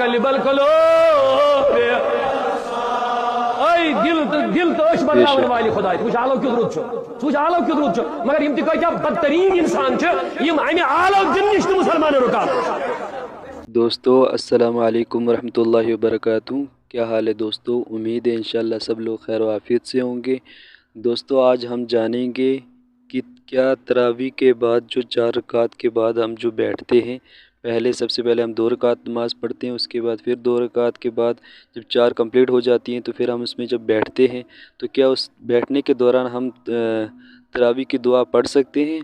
قلب القلوب اے دل تو اش بناون والی خدا وچ عالم کیوں رود چھ وچ عالم کیوں رود چھ مگر یم تہ کیا بدترین انسان چھ یم امہ عالم دن نش مسلمان رکاوٹ. دوستو السلام علیکم ورحمۃ اللہ وبرکاتہ. کیا حال ہے دوستو؟ امید ہے انشاءاللہ سب لوگ خیر و عافیت سے ہوں گے. دوستو آج ہم جانیں گے کہ کیا تراویح کے بعد جو 4 رکعت کے بعد ہم جو بیٹھتے ہیں، سب سے پہلے ہم 2 رکعت نماز پڑھتے ہیں، اس کے بعد پھر 2 رکعت کے بعد جب 4 کمپلیٹ ہو جاتی ہیں تو پھر ہم اس میں جب بیٹھتے ہیں تو کیا اس بیٹھنے کے دوران ہم تراویح کی دعا پڑھ سکتے ہیں؟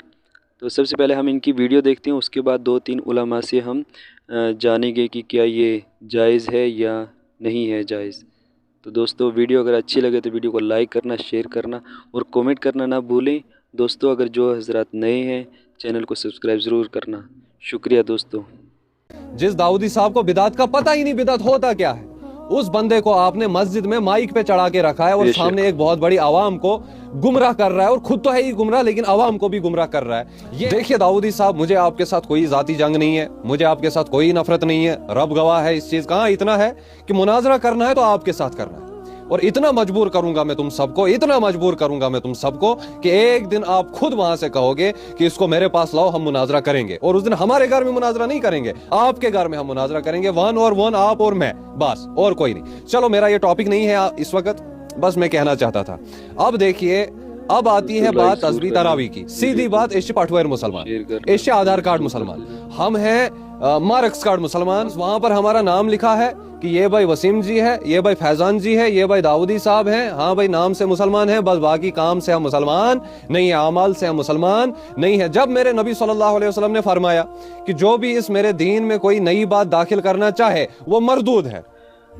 تو سب سے پہلے ہم ان کی ویڈیو دیکھتے ہیں، اس کے بعد 2-3 علماء سے ہم جانیں گے کہ کیا یہ جائز ہے یا نہیں ہے جائز. تو دوستو ویڈیو اگر اچھی لگے تو ویڈیو کو لائک کرنا، شیئر کرنا اور کومنٹ کرنا نہ بھولیں. دوستو اگر جو حضرات نئے ہیں چینل کو سبسکرائب ضرور کرنا. شکریہ دوستو. جس داؤدی صاحب کو بدعت کا پتہ ہی نہیں بدعت ہوتا کیا ہے، اس بندے کو آپ نے مسجد میں مائک پہ چڑھا کے رکھا ہے اور سامنے ایک بہت بڑی عوام کو گمراہ کر رہا ہے، اور خود تو ہے ہی گمراہ لیکن عوام کو بھی گمراہ کر رہا ہے. یہ دیکھیے داؤدی صاحب، مجھے آپ کے ساتھ کوئی ذاتی جنگ نہیں ہے، مجھے آپ کے ساتھ کوئی نفرت نہیں ہے، رب گواہ ہے اس چیز کا. اتنا ہے کہ مناظرہ کرنا ہے تو آپ کے ساتھ کرنا ہے، اور اتنا مجبور کروں گا میں تم سب کو، اتنا مجبور کروں گا میں تم سب کو کہ ایک دن آپ خود وہاں سے کہو گے کہ اس کو میرے پاس لاؤ، ہم مناظرہ کریں گے. اور اس دن ہمارے گھر میں مناظرہ نہیں کریں گے، آپ کے گھر میں ہم مناظرہ کریں گے، 1 اور 1 آپ اور میں، بس اور کوئی نہیں. چلو میرا یہ ٹاپک نہیں ہے اس وقت، بس میں کہنا چاہتا تھا. اب دیکھیے، اب آتی ہے بات تسبیح تراویح کی. سیدھی بات، اس پٹویر مسلمان، اس آدھار کارڈ مسلمان، ہم ہیں مارکس کارڈ مسلمان. وہاں پر ہمارا نام لکھا ہے کہ یہ بھائی وسیم جی ہے، یہ بھائی فیضان جی ہے، یہ بھائی داؤدی صاحب ہیں. ہاں بھائی نام سے مسلمان ہیں، بس باقی کام سے ہم مسلمان نہیں ہیں، اعمال سے ہم مسلمان نہیں ہیں. جب میرے نبی صلی اللہ علیہ وسلم نے فرمایا کہ جو بھی اس میرے دین میں کوئی نئی بات داخل کرنا چاہے وہ مردود ہے،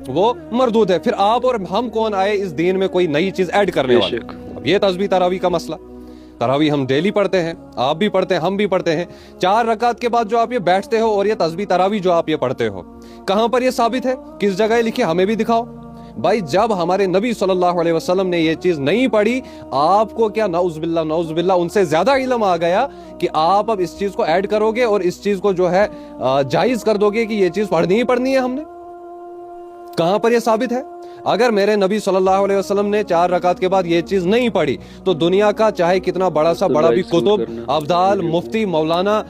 وہ مردود ہے، پھر آپ اور ہم کون آئے اس دین میں کوئی نئی چیز ایڈ کرنے والے؟ اب یہ تسبیح تراویح کا مسئلہ. تراویح ہم ڈیلی پڑھتے ہیں، آپ بھی پڑھتے ہیں، ہم بھی پڑھتے ہیں. 4 رکعت کے بعد جو آپ یہ بیٹھتے ہو اور یہ تسبیح تراویح جو آپ یہ پڑھتے ہو، کہاں پر یہ ثابت ہے؟ کس جگہ لکھی؟ ہمیں بھی دکھاؤ. بھائی جب ہمارے نبی صلی اللہ علیہ وسلم نے یہ چیز نہیں پڑھی، آپ کو کیا نعوذ باللہ ان سے زیادہ علم آ گیا کہ آپ اب اس چیز کو ایڈ کرو گے اور اس چیز کو جو ہے جائز کر دو گے کہ یہ چیز پڑھنی ہی پڑھنی ہے ہم نے؟ کہاں پر یہ ثابت ہے؟ اگر میرے نبی صلی اللہ علیہ وسلم نے 4 رکعت کے بعد یہ چیز نہیں پڑھی تو دنیا کا چاہے کتنا بڑا سا بڑا بھی کتب، ابدال، مفتی، مولانا،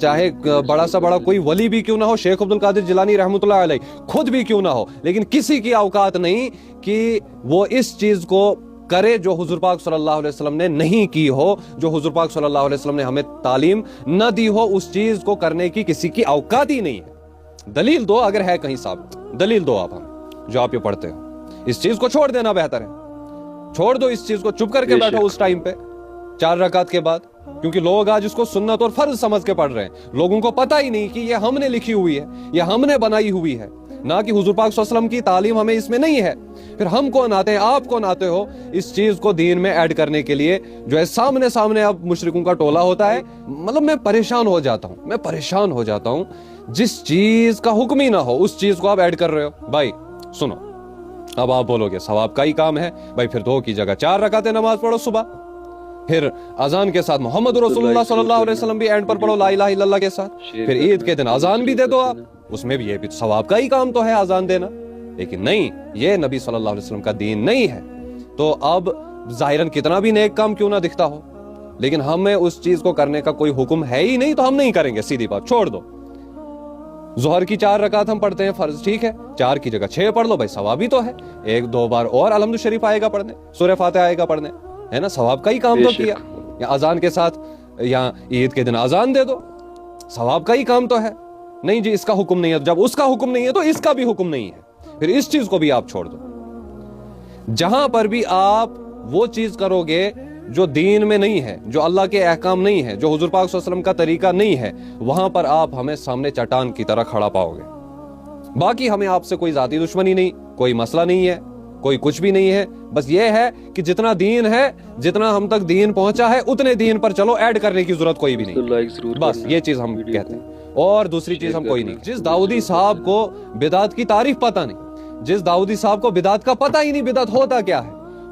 چاہے بڑا سا بڑا کوئی ولی بھی کیوں نہ ہو، شیخ عبد القادر جیلانی رحمۃ اللہ علیہ خود بھی کیوں نہ ہو، لیکن کسی کی اوقات نہیں کہ وہ اس چیز کو کرے جو حضور پاک صلی اللہ علیہ وسلم نے نہیں کی ہو، جو حضور پاک صلی اللہ علیہ وسلم نے ہمیں تعلیم نہ دی ہو. اس چیز کو کرنے کی کسی کی اوقات ہی نہیں ہے. دلیل دو اگر ہے کہیں ثابت، دلیل دو آپ ہمیں جو آپ یہ پڑھتے ہو. اس چیز کو چھوڑ دینا بہتر ہے، چھوڑ دو اس چیز کو، چپ کر کے بیٹھو اس ٹائم پہ 4 رکعت کے بعد. کیونکہ لوگ آج اس کو سنت اور فرض سمجھ کے پڑھ رہے ہیں، لوگوں کو پتہ ہی نہیں کہ یہ ہم نے لکھی ہوئی ہے، یہ ہم نے بنائی ہوئی ہے، نہ کہ حضور پاک صلی اللہ علیہ وسلم کی تعلیم ہمیں اس میں نہیں ہے. پھر ہم کون آتے ہیں، آپ کون آتے ہو اس چیز کو دین میں ایڈ کرنے کے لیے؟ جو ہے سامنے اب مشرکوں کا ٹولہ ہوتا ہے. مطلب میں پریشان ہو جاتا ہوں، جس چیز کا حکم ہی نہ ہو اس چیز کو آپ ایڈ کر رہے ہو. بھائی سنو، اب آپ بولو گے ثواب کا ہی کام ہے، بھائی پھر 2 کی جگہ 4 رکعتیں نماز پڑھو صبح، پھر اذان کے ساتھ محمد رسول اللہ صلی اللہ علیہ وسلم بھی اینڈ پر پڑھو لا الہ الا اللہ کے ساتھ، پھر عید کے دن اذان بھی دے دو آپ، اس میں بھی یہ بھی ثواب کا ہی کام تو ہے اذان دینا. لیکن نہیں، یہ نبی صلی اللہ علیہ وسلم کا دین نہیں ہے. تو اب ظاہراً کتنا بھی نیک کام کیوں نہ دکھتا ہو، لیکن ہمیں اس چیز کو کرنے کا کوئی حکم ہے ہی نہیں، تو ہم نہیں کریں گے. سیدھی بات، چھوڑ دو. ظہر کی 4 رکعت ہم پڑھتے ہیں فرض، ٹھیک ہے، 4 کی جگہ 6 پڑھ لو، بھائی ثواب ہی تو ہے. 1-2 بار اور الحمد شریف آئے گا پڑھنے، سورہ فاتحہ آئے گا پڑھنے، ہے نا؟ ثواب کا ہی کام تو کیا. یا اذان کے ساتھ یا عید کے دن اذان دے دو، ثواب کا ہی کام تو ہے. نہیں جی اس کا حکم نہیں ہے، جب اس کا حکم نہیں ہے تو اس کا بھی حکم نہیں ہے، پھر اس چیز کو بھی آپ چھوڑ دو. جہاں پر بھی آپ وہ چیز کرو گے جو دین میں نہیں ہے، جو اللہ کے احکام نہیں ہے، جو حضور پاک صلی اللہ علیہ وسلم کا طریقہ نہیں ہے، وہاں پر آپ ہمیں سامنے چٹان کی طرح کھڑا پاؤ گے. باقی ہمیں آپ سے کوئی ذاتی دشمنی نہیں، کوئی مسئلہ نہیں ہے، کوئی کچھ بھی نہیں ہے. بس یہ ہے کہ جتنا دین ہے، جتنا ہم تک دین پہنچا ہے اتنے دین پر چلو، ایڈ کرنے کی ضرورت کوئی بھی نہیں. بس یہ چیز ہم کہتے ہیں، اور دوسری چیز ہم کوئی نہیں. جس داؤدی صاحب کو بدعت کی تعریف پتہ نہیں، جس داؤدی صاحب کو بدعت کا پتہ ہی نہیں بدعت ہوتا کیا ہے،